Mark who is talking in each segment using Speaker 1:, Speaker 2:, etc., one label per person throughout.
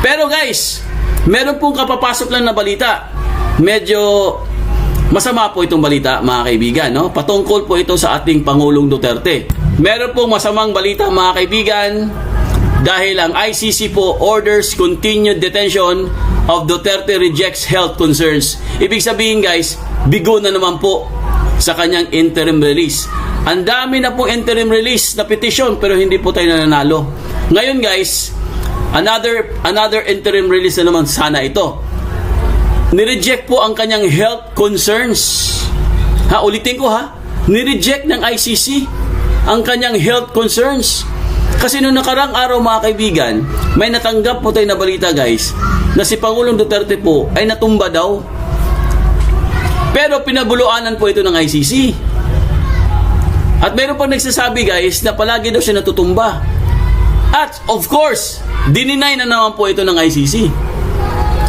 Speaker 1: Pero guys, meron pong kapapasok lang na balita. Medyo masama po itong balita, mga kaibigan, no? Patungkol po ito sa ating Pangulong Duterte. Meron pong masamang balita, mga kaibigan, dahil ang ICC po orders continued detention of Duterte rejects health concerns. Ibig sabihin guys, bigo na naman po sa kanyang interim release. Ang dami na po interim release na petition pero hindi po tayo nananalo. Ngayon guys, another interim release na naman sana ito. Nireject po ang kanyang health concerns. Ulitin ko nireject ng ICC ang kanyang health concerns. Kasi noong nakarang araw, mga kaibigan, may natanggap po tayo na balita guys, na si Pangulong Duterte po ay natumba daw. Pero pinabuluanan po ito ng ICC. At meron pang nagsasabi guys na palagi daw siya natutumba. At of course, dininay na naman po ito ng ICC.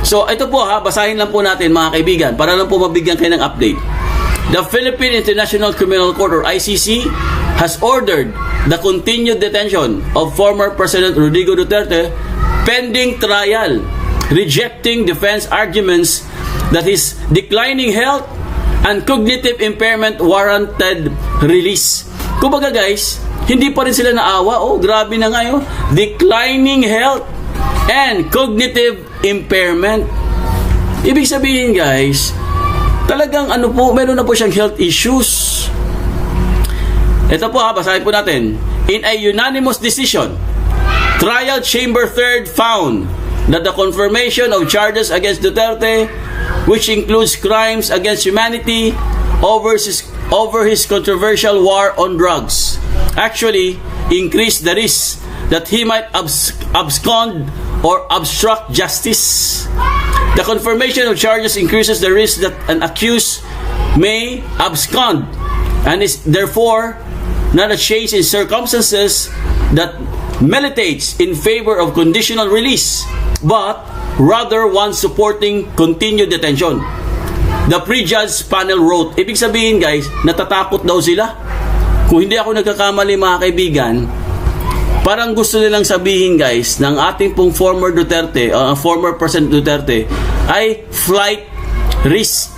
Speaker 1: So ito po basahin lang po natin, mga kaibigan, para lang po mabigyan kayo ng update. The Philippine International Criminal Court or ICC has ordered the continued detention of former President Rodrigo Duterte pending trial, rejecting defense arguments that his declining health and cognitive impairment warranted release. Kumbaga guys, hindi pa rin sila naawa. Grabe na ngayon. Declining health and cognitive impairment. Ibig sabihin guys, talagang meron na po siyang health issues. Ito po basahin po natin. In a unanimous decision, Trial Chamber 3rd found that the confirmation of charges against Duterte, which includes crimes against humanity over his controversial war on drugs, actually increased the risk that he might abscond or obstruct justice. The confirmation of charges increases the risk that an accused may abscond and is therefore not a change in circumstances that militates in favor of conditional release, but rather one supporting continued detention. The pre-judge panel wrote, ibig sabihin guys, natatakot daw sila. Kung hindi ako nagkakamali, mga kaibigan, parang gusto nilang sabihin guys, ng ating pong former President Duterte, ay flight risk.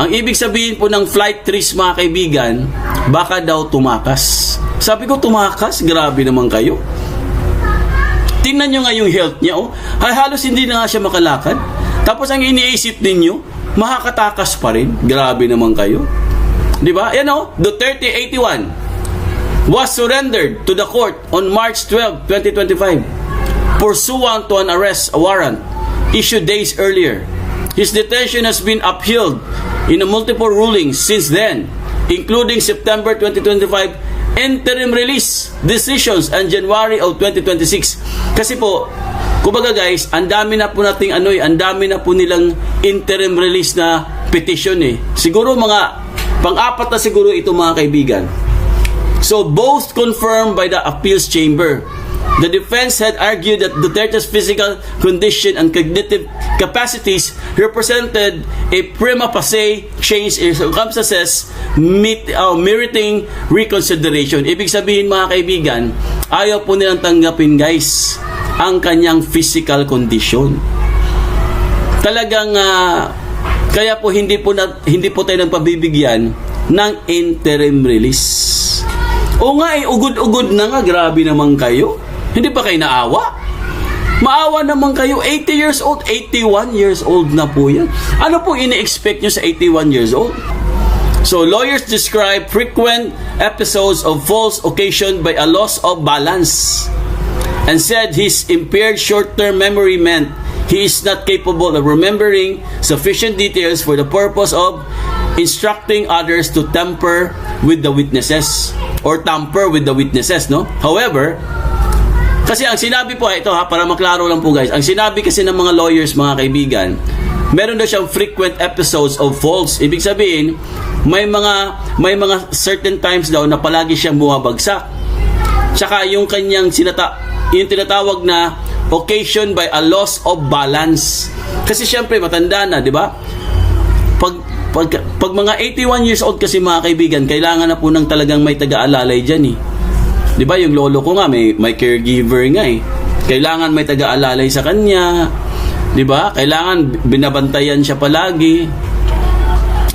Speaker 1: Ang ibig sabihin po ng flight risk, mga kaibigan, baka daw tumakas. Sabi ko, tumakas? Grabe naman kayo. Tingnan nyo nga yung health niya. Ay, halos hindi na nga siya makalakad. Tapos ang iniisip ninyo, makakatakas pa rin. Grabe naman kayo. Diba? Yan Duterte 81 was surrendered to the court on March 12, 2025 pursuant to an arrest warrant issued days earlier. His detention has been upheld in multiple rulings since then, including September 2025 interim release decisions and January of 2026. Kasi po, kumbaga guys, ang dami na po nating ang dami na po nilang interim release na petition Siguro mga pang-apat na siguro ito, mga kaibigan. So both confirmed by the appeals chamber. The defense had argued that Duterte's physical condition and cognitive capacities represented a prima facie change in circumstances meriting reconsideration. Ibig sabihin, mga kaibigan, ayaw po nilang tanggapin guys ang kanyang physical condition. Talagang kaya po hindi po tayo nagpabibigyan ng interim release. Ugod-ugod na nga, grabe naman kayo. Hindi pa kayo naawa? Maawa naman kayo, 80 years old, 81 years old na po yan. Ano po ini-expect nyo sa 81 years old? So, lawyers describe frequent episodes of falls occasioned by a loss of balance and said his impaired short-term memory meant he is not capable of remembering sufficient details for the purpose of instructing others to tamper with the witnesses. However, kasi ang sinabi po, para maklaro lang po guys, ang sinabi kasi ng mga lawyers, mga kaibigan, meron daw siyang frequent episodes of falls. Ibig sabihin, may mga certain times daw na palagi siyang bumabagsak. Tsaka yung kanyang yung tinatawag na occasion by a loss of balance. Kasi syempre matanda na, di ba? Pag mga 81 years old kasi, mga kaibigan, kailangan na po ng talagang may taga-alalay dyan Di ba? Yung lolo ko nga, may caregiver nga Kailangan may taga-alalay sa kanya, di ba? Kailangan binabantayan siya palagi.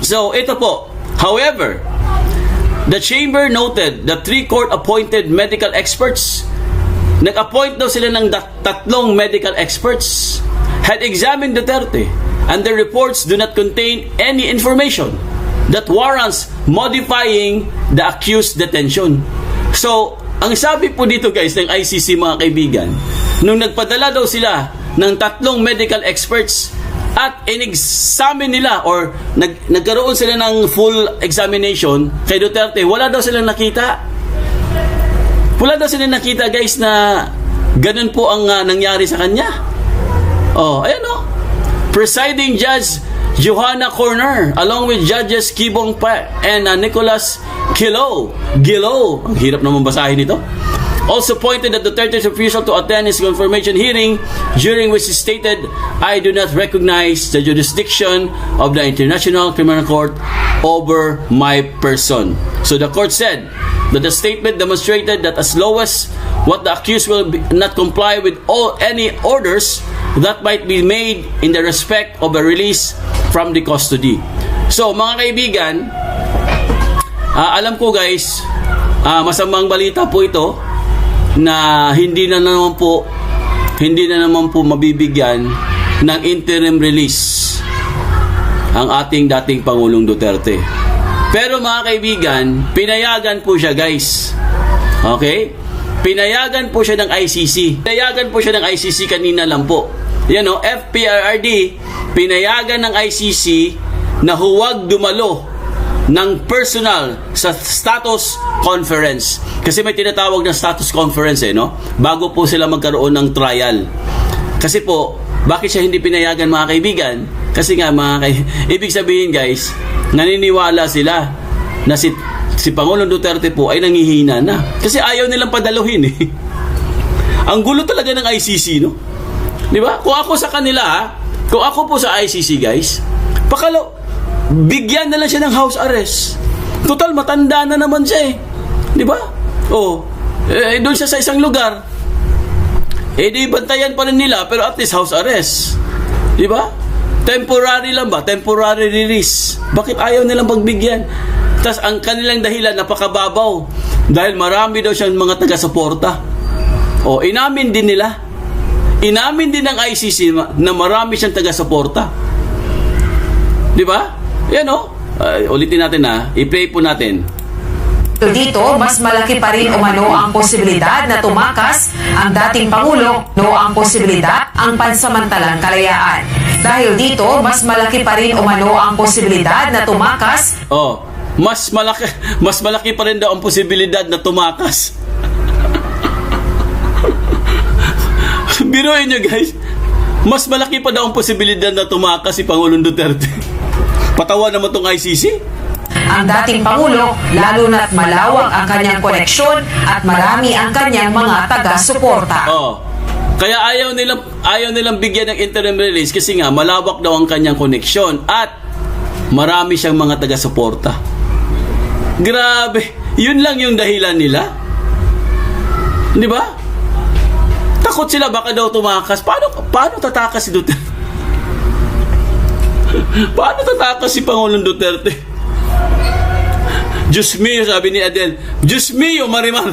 Speaker 1: So, ito po. However, the chamber noted that 3 court-appointed medical experts, nag-appoint daw sila ng 3 medical experts, had examined Duterte, and the reports do not contain any information that warrants modifying the accused detention. So, ang sabi po dito guys ng ICC mga kaibigan, nung nagpadala daw sila ng 3 medical experts at in-examine nila or nagkaroon sila ng full examination kay Duterte, wala daw silang nakita. Wala daw silang nakita guys na ganun po ang nangyari sa kanya. Oh, ayan o. Presiding Judge Johanna Corner along with Judges Kibong Pa and Nicholas Gilo, ang hirap naman basahin ito, also pointed at Duterte's refusal to attend his confirmation hearing, during which he stated, "I do not recognize the jurisdiction of the International Criminal Court over my person." So the court said that the statement demonstrated that as low as what the accused will not comply with any orders that might be made in the respect of a release from the custody. So mga kaibigan, alam ko guys, masamang balita po ito na hindi na naman po mabibigyan ng interim release ang ating dating Pangulong Duterte. Pero mga kaibigan, pinayagan po siya guys. Okay? Pinayagan po siya ng ICC. Pinayagan po siya ng ICC kanina lang po. Yan o, FPRRD, pinayagan ng ICC na huwag dumalo ng personal sa status conference. Kasi may tinatawag na status conference no? Bago po sila magkaroon ng trial. Kasi po, bakit siya hindi pinayagan mga kaibigan? Kasi nga ibig sabihin guys, naniniwala sila na si Pangulong Duterte po ay nangihina na. Kasi ayaw nilang padaluhin Ang gulo talaga ng ICC, no? Di ba? Kung ako sa kanila, kung ako po sa ICC guys, bigyan na lang siya ng house arrest. Total, matanda na naman siya Di ba? Doon siya sa isang lugar. Di bantayan pa rin nila, pero at least house arrest. Di ba? Temporary lang ba? Temporary release. Bakit ayaw nilang pagbigyan? Tas ang kanilang dahilan, napakababaw. Dahil marami daw siyang mga taga-suporta. Inamin din nila. Inamin din ng ICC na marami siyang taga-suporta. Di ba? Yan ulitin natin i-play po natin.
Speaker 2: Dito, mas malaki pa rin umano ang posibilidad na tumakas ang dating Pangulo ang posibilidad ang pansamantalang kalayaan. Dahil dito, mas malaki pa rin umano ang posibilidad na tumakas.
Speaker 1: Mas malaki pa rin daw ang posibilidad na tumakas. Biruin nyo guys, mas malaki pa daw ang posibilidad na tumakas si Pangulong Duterte. Patawa naman tong ICC.
Speaker 2: Ang dating Pangulo, lalo na't malawak ang kanyang koneksyon at marami ang kanyang mga taga-suporta.
Speaker 1: Kaya ayaw nilang bigyan ng interim release kasi nga malawak daw ang kanyang koneksyon at marami siyang mga taga-suporta. Grabe, yun lang yung dahilan nila. Di ba? Takot sila baka daw tumakas. Paano tatakas si Duterte? Paano tatakas si Pangulong Duterte? Diyos mio, sabi ni Adele. Diyos mio, Marimar.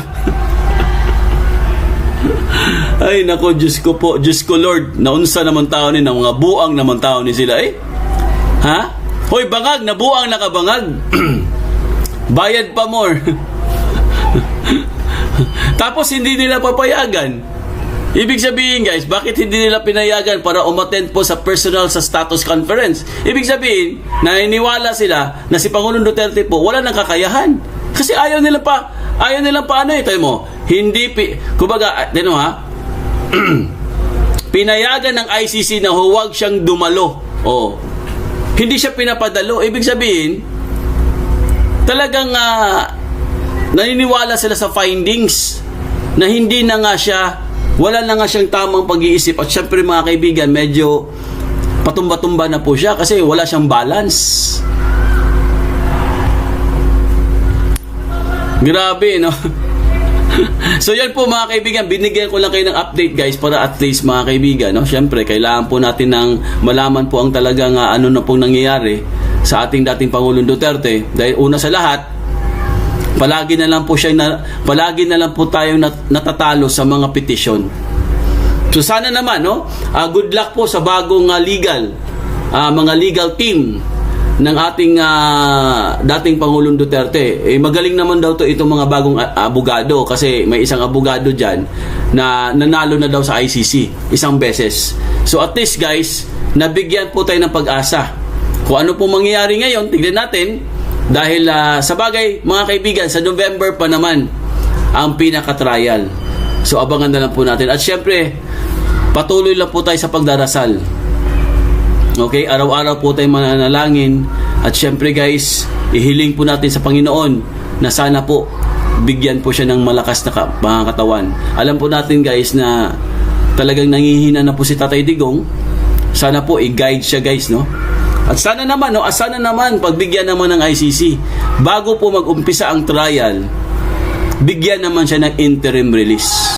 Speaker 1: Ay, nako, Diyos ko po. Diyos ko, Lord. Naunsa naman tao ni, ng mga buang naman tao ni sila Ha? Hoy, bangag, nabuang nakabangag. Bayad pa more. Tapos hindi nila papayagan. Ibig sabihin guys, bakit hindi nila pinayagan para umattend po sa personal sa status conference? Ibig sabihin, naniniwala sila na si Pangulong Duterte po wala nang kakayahan. Kasi ayaw nila pa tayo mo, kumbaga, pinayagan ng ICC na huwag siyang dumalo. Hindi siya pinapadalo. Ibig sabihin, talagang naniniwala sila sa findings na hindi na nga siya, wala na nga siyang tamang pag-iisip. At syempre mga kaibigan, medyo patumba-tumba na po siya kasi wala siyang balance. Grabe, no? So yan po mga kaibigan, binigyan ko lang kayo ng update guys para at least mga kaibigan, no? Syempre kailangan po natin ng malaman po ang talagang ano na pong nangyayari sa ating dating Pangulong Duterte, dahil una sa lahat, palagi na lang po tayong natatalo sa mga petisyon. So sana naman, no, good luck po sa bagong mga legal team ng ating dating Pangulong Duterte. Magaling naman daw to itong mga bagong abogado, kasi may isang abogado dyan na nanalo na daw sa ICC isang beses. So at least guys, nabigyan po tayo ng pag-asa. Kung ano po mangyayari ngayon, tignan natin, dahil sa bagay mga kaibigan, sa November pa naman ang pinaka-trial. So abangan na lang po natin. At syempre, patuloy lang po tayo sa pagdarasal. Okay, araw-araw po tayo mananalangin. At syempre guys, ihiling po natin sa Panginoon na sana po bigyan po siya ng malakas na mga katawan. Alam po natin guys na talagang nangihina na po si Tatay Digong. Sana po i-guide siya guys, no? At sana naman, pagbigyan naman ng ICC, bago po mag-umpisa ang trial, bigyan naman siya ng interim release.